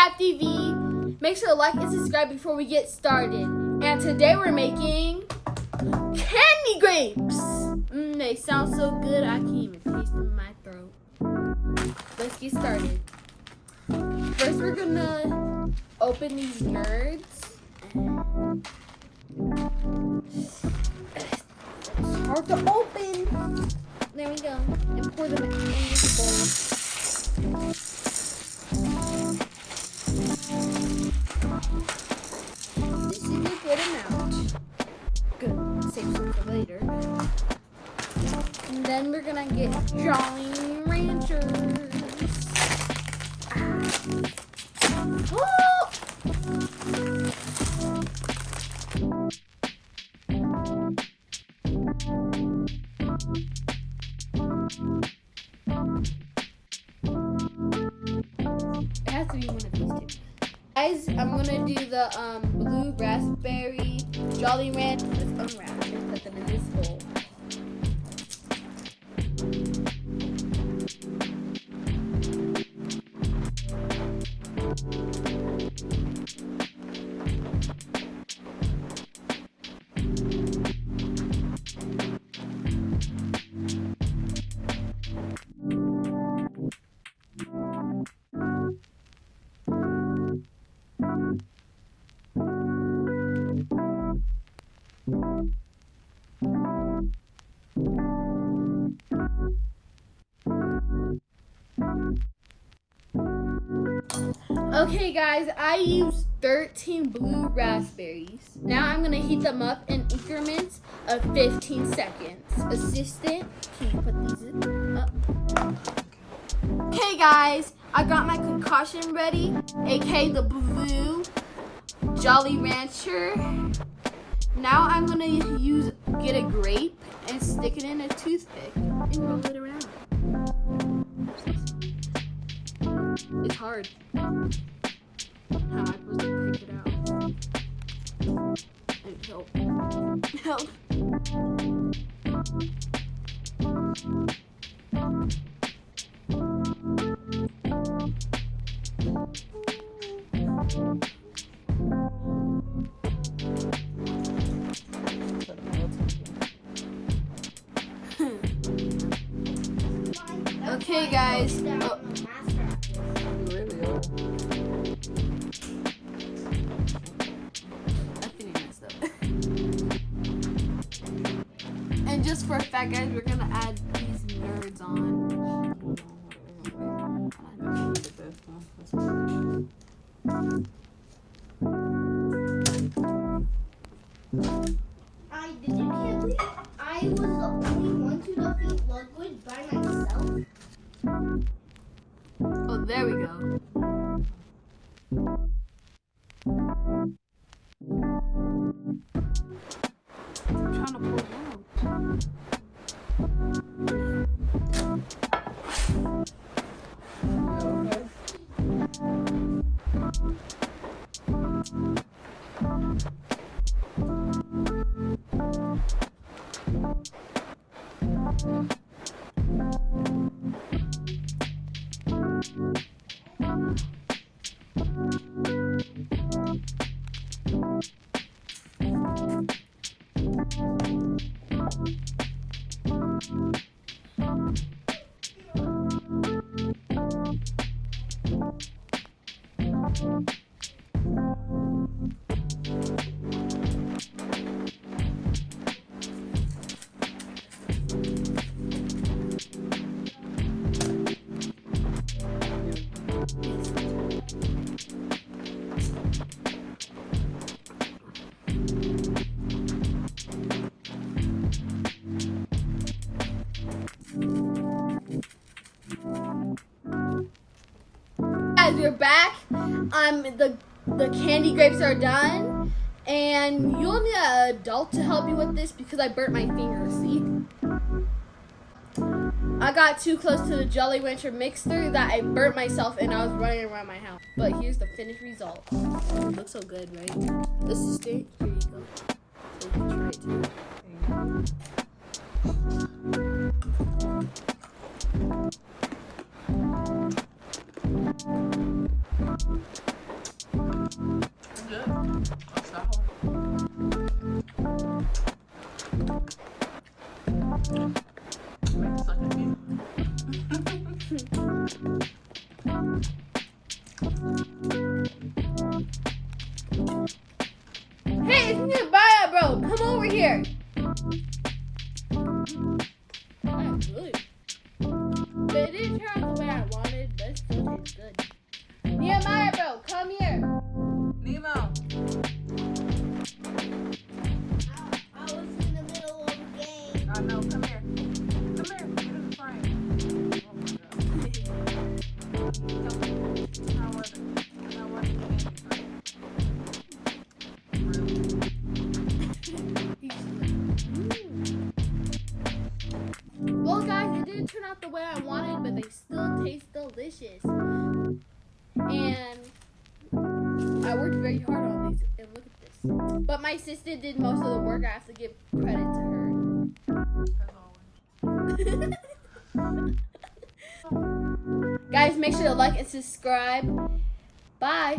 Minecraft TV. Make sure to like and subscribe before we get started. And today we're making candy grapes. They sound so good I can't even taste them in my throat. Let's get started. First we're gonna open these nerds. It's hard to open. There we go. And pour them in this bowl. This is a good amount. Good. Save some for later. And then we're gonna get Jolly Ranchers. Oh! It has to be one of these two. Guys, I'm gonna do the blue raspberry Jolly Ranch. Let's unwrap it and put them in this bowl. Okay guys, I used 13 blue raspberries. Now I'm gonna heat them up in increments of 15 seconds. Assistant, can you put these up? Okay guys, I got my concoction ready, aka the blue Jolly Rancher. Now I'm gonna get a grape and stick it in a toothpick and roll it around. It's hard. How am I supposed to pick it out? And help. Help. Okay, guys. Oh. And just for a fact, guys, we're gonna add these nerds on. Did you can't believe I was the only one to defeat Ludwig by myself? Oh, there we go. I'm trying to pull it out. Guys, we're back. The candy grapes are done, and you'll need an adult to help you with this because I burnt my finger. See, I got too close to the Jolly Rancher mixer that I burnt myself, and I was running around my house. But here's the finished result. It looks so good, right? Assistant, here you go. So you can try it too. There you go. way I wanted, but they still taste delicious. And I worked very hard on these, and look at this. But my sister did most of the work. I have to give credit to her. Guys, make sure to like and subscribe. Bye.